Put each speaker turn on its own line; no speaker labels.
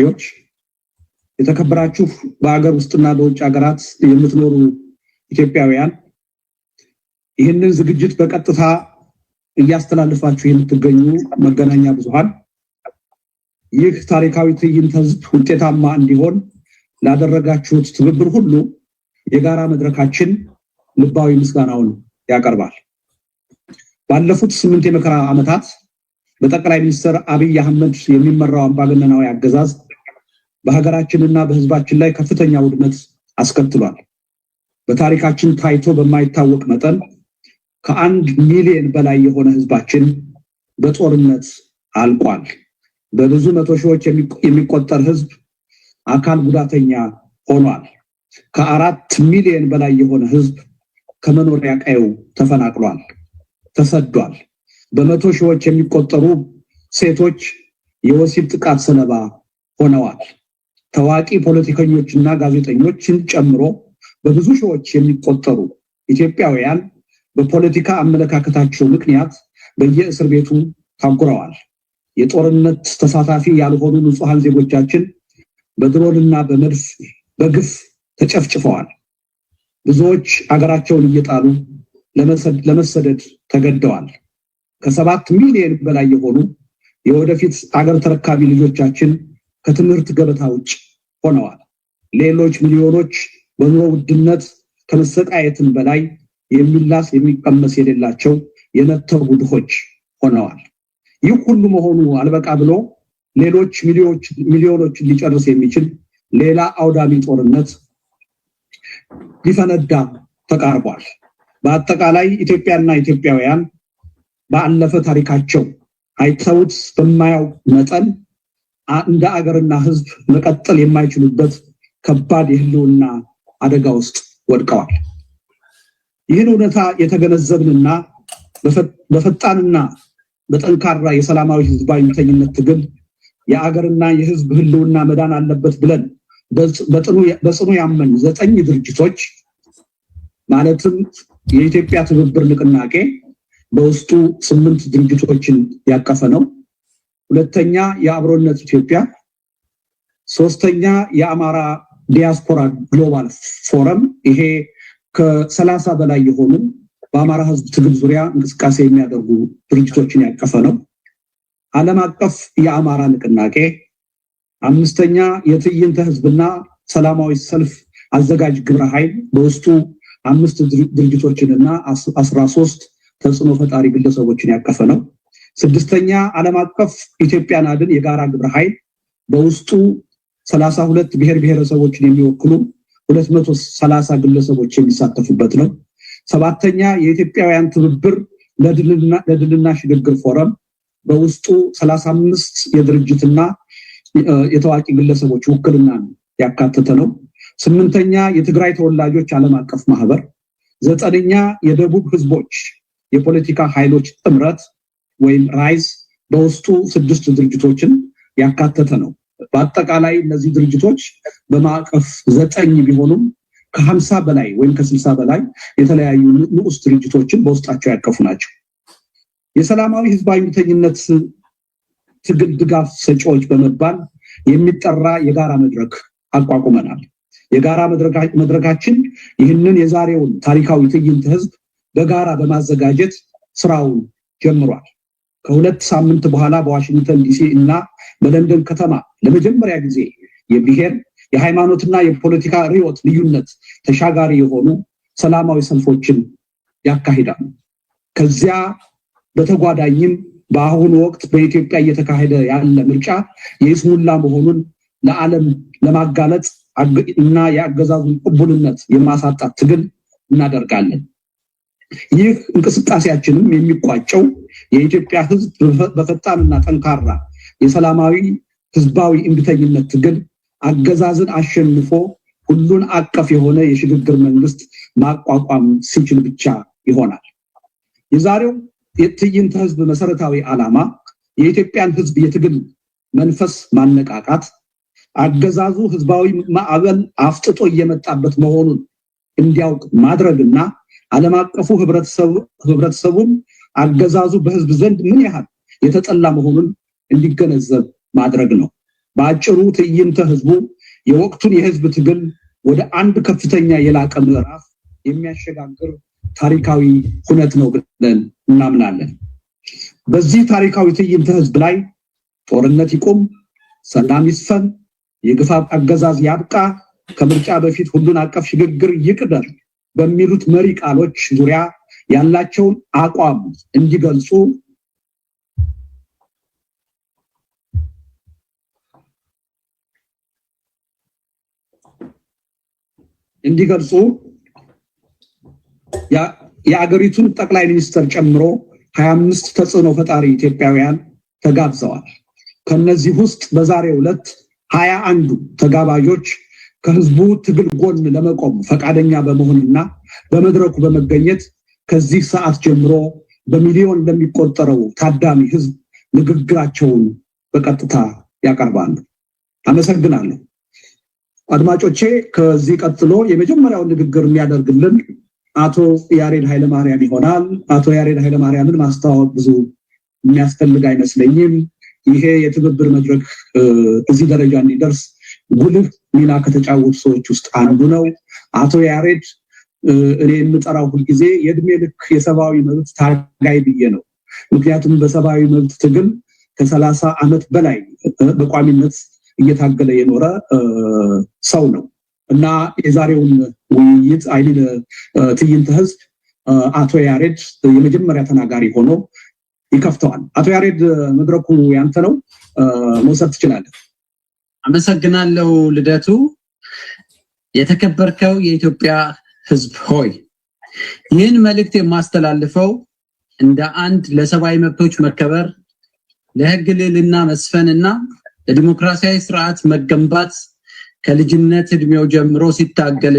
ተወካዮች፣ የተከበራችሁ በአገር ውስጥና በውጭ ሀገራት የምትኖሩ ኢትዮጵያውያን፣ ይህንን ዝግጅት በቀጥታ እያስተላለፋችሁ የምትገኙ መገናኛ ብዙሃን፣ ይህ ታሪካዊ ትዕይንተ ህዝብ ውጤታማ እንዲሆን ላደረጋችሁት ትብብር ሁሉ የጋራ መድረካችን ልባዊ ምስጋናውን ያቀርባል። ባለፉት 8 የመከራ ዓመታት በጠቅላይ ሚኒስትር አብይ አህመድ የሚመራው አምባገነናዊ አገዛዝ በሀገራችንና በህዝባችን ላይ ከፍተኛ ውድመት አስከትሏል። በታሪካችን ታይቶ በማይታወቅ መጠን ከ1 ሚሊዮን በላይ የሆነ ህዝባችን በጦርነት አልቋል። በብዙ መቶ ሺዎች የሚቆጠር ህዝብ አካል ጉዳተኛ ሆኗል። ከ4 ሚሊዮን በላይ የሆነ ህዝብ ከመኖሪያ ቀየው ተፈናቅሏል፣ ተሰዷል። በመቶ ሺዎች የሚቆጠሩ ሴቶች የወሲብ ጥቃት ሰለባ ሆነዋል። ታዋቂ ፖለቲከኞችና ጋዜጠኞችን ጨምሮ በብዙ ሺዎች የሚቆጠሩ ኢትዮጵያውያን በፖለቲካ አመለካከታቸው ምክንያት በየእስር ቤቱ ታጉረዋል። የጦርነት ተሳታፊ ያልሆኑ ንጹሃን ዜጎቻችን በድሮንና በመድፍ በግፍ ተጨፍጭፈዋል። ብዙዎች አገራቸውን እየጣሉ ለመሰደድ ተገደዋል። ከ7 ሚሊዮን በላይ የሆኑ የወደፊት አገር ተረካቢ ልጆቻችን ከትምህርት ገበታ ውጭ ሆነዋል። ሌሎች ሚሊዮኖች በኑሮ ውድነት ከመሰቃየትም በላይ የሚላስ የሚቀመስ የሌላቸው የነተቡ ድሆች ሆነዋል። ይህ ሁሉ መሆኑ አልበቃ ብሎ ሌሎች ሚሊዮኖችን ሊጨርስ የሚችል ሌላ አውዳሚ ጦርነት ሊፈነዳ ተቃርቧል። በአጠቃላይ ኢትዮጵያና ኢትዮጵያውያን ባለፈ ታሪካቸው አይተውት በማያውቅ መጠን እንደ አገርና ህዝብ መቀጠል የማይችሉበት ከባድ የህልውና አደጋ ውስጥ ወድቀዋል። ይህን እውነታ የተገነዘብንና በፈጣንና በጠንካራ የሰላማዊ ህዝባዊ እምቢተኝነት ትግል የአገርና የህዝብ ህልውና መዳን አለበት ብለን በጽኑ ያመን 9 ድርጅቶች ማለትም የኢትዮጵያ ትብብር ንቅናቄ በውስጡ 8 ድርጅቶችን ያቀፈ ነው። ሁለተኛ የአብሮነት ኢትዮጵያ፣ ሶስተኛ የአማራ ዲያስፖራ ግሎባል ፎረም፣ ይሄ ከ30 በላይ የሆኑ በአማራ ህዝብ ትግል ዙሪያ እንቅስቃሴ የሚያደርጉ ድርጅቶችን ያቀፈ ነው። ዓለም አቀፍ የአማራ ንቅናቄ፣ አምስተኛ የትዕይንተ ህዝብና ሰላማዊ ሰልፍ አዘጋጅ ግብረ ኃይል በውስጡ 5 ድርጅቶችንና 13 ተጽዕኖ ፈጣሪ ግለሰቦችን ያቀፈ ነው። ስድስተኛ ዓለም አቀፍ ኢትዮጵያን አድን የጋራ ግብረ ኃይል በውስጡ 32 ብሔር ብሔረሰቦችን የሚወክሉ 230 ግለሰቦች የሚሳተፉበት ነው። ሰባተኛ የኢትዮጵያውያን ትብብር ለድልና ሽግግር ፎረም በውስጡ 35 የድርጅትና የታዋቂ ግለሰቦች ውክልና ያካተተ ነው። 8ኛ የትግራይ ተወላጆች ዓለም አቀፍ ማህበር፣ 9ኛ የደቡብ ህዝቦች የፖለቲካ ኃይሎች ጥምረት ወይም ራይዝ በውስጡ 6 ድርጅቶችን ያካተተ ነው። በአጠቃላይ እነዚህ ድርጅቶች በማዕቀፍ 9 ቢሆኑም ከ50 በላይ ወይም ከ60 በላይ የተለያዩ ንዑስ ድርጅቶችን በውስጣቸው ያቀፉ ናቸው። የሰላማዊ ህዝባዊ እምቢተኝነት ትግል ድጋፍ ሰጪዎች በመባል የሚጠራ የጋራ መድረክ አቋቁመናል። የጋራ መድረካችን ይህንን የዛሬውን ታሪካዊ ትዕይንተ ህዝብ በጋራ በማዘጋጀት ስራውን ጀምሯል። ከ2 ሳምንት በኋላ በዋሽንግተን ዲሲ እና በለንደን ከተማ ለመጀመሪያ ጊዜ የብሔር የሃይማኖትና የፖለቲካ ርዕዮት ልዩነት ተሻጋሪ የሆኑ ሰላማዊ ሰልፎችን ያካሂዳሉ። ከዚያ በተጓዳኝም በአሁኑ ወቅት በኢትዮጵያ እየተካሄደ ያለ ምርጫ የይስሙላ መሆኑን ለዓለም ለማጋለጥ እና የአገዛዙን ቅቡልነት የማሳጣት ትግል እናደርጋለን። ይህ እንቅስቃሴያችንም የሚቋጨው የኢትዮጵያ ህዝብ በፈጣንና ጠንካራ የሰላማዊ ህዝባዊ እምቢተኝነት ትግል አገዛዝን አሸንፎ ሁሉን አቀፍ የሆነ የሽግግር መንግስት ማቋቋም ሲችል ብቻ ይሆናል። የዛሬው የትዕይንተ ህዝብ መሰረታዊ ዓላማ የኢትዮጵያን ህዝብ የትግል መንፈስ ማነቃቃት፣ አገዛዙ ህዝባዊ ማዕበል አፍጥጦ እየመጣበት መሆኑን እንዲያውቅ ማድረግና ዓለም አቀፉ ህብረተሰቡም አገዛዙ በህዝብ ዘንድ ምን ያህል የተጠላ መሆኑን እንዲገነዘብ ማድረግ ነው። በአጭሩ ትዕይንተ ህዝቡ የወቅቱን የህዝብ ትግል ወደ አንድ ከፍተኛ የላቀ ምዕራፍ የሚያሸጋግር ታሪካዊ ሁነት ነው ብለን እናምናለን። በዚህ ታሪካዊ ትዕይንተ ህዝብ ላይ ጦርነት ይቁም፣ ሰላም ይስፈን፣ የግፍ አገዛዝ ያብቃ፣ ከምርጫ በፊት ሁሉን አቀፍ ሽግግር ይቅደም በሚሉት መሪ ቃሎች ዙሪያ ያላቸውን አቋም እንዲገልጹ የአገሪቱን ጠቅላይ ሚኒስትር ጨምሮ 25 ተጽዕኖ ፈጣሪ ኢትዮጵያውያን ተጋብዘዋል። ከነዚህ ውስጥ በዛሬው ዕለት 21 ተጋባዦች ከህዝቡ ትግል ጎን ለመቆም ፈቃደኛ በመሆንና በመድረኩ በመገኘት ከዚህ ሰዓት ጀምሮ በሚሊዮን ለሚቆጠረው ታዳሚ ህዝብ ንግግራቸውን በቀጥታ ያቀርባሉ። አመሰግናለሁ። አድማጮቼ ከዚህ ቀጥሎ የመጀመሪያውን ንግግር የሚያደርግልን አቶ ያሬድ ኃይለማርያም ይሆናል። አቶ ያሬድ ኃይለማርያምን ማስተዋወቅ ብዙ የሚያስፈልግ አይመስለኝም። ይሄ የትብብር መድረክ እዚህ ደረጃ እንዲደርስ ጉልህ ሚና ከተጫወቱ ሰዎች ውስጥ አንዱ ነው። አቶ ያሬድ እኔ የምጠራው ሁልጊዜ የእድሜ ልክ የሰብአዊ መብት ታጋይ ብዬ ነው። ምክንያቱም በሰብአዊ መብት ትግል ከ30 ዓመት በላይ በቋሚነት እየታገለ የኖረ ሰው ነው እና የዛሬውን ውይይት አይን ትዕይንተ ህዝብ አቶ ያሬድ የመጀመሪያ ተናጋሪ ሆኖ ይከፍተዋል። አቶ ያሬድ መድረኩ ያንተ ነው፣ መውሰድ ትችላለህ።
አመሰግናለሁ ልደቱ። የተከበርከው የኢትዮጵያ ህዝብ ሆይ፣ ይህን መልእክት የማስተላልፈው እንደ አንድ ለሰብአዊ መብቶች መከበር፣ ለህግ ልዕልና መስፈንና ለዲሞክራሲያዊ ስርዓት መገንባት ከልጅነት እድሜው ጀምሮ ሲታገል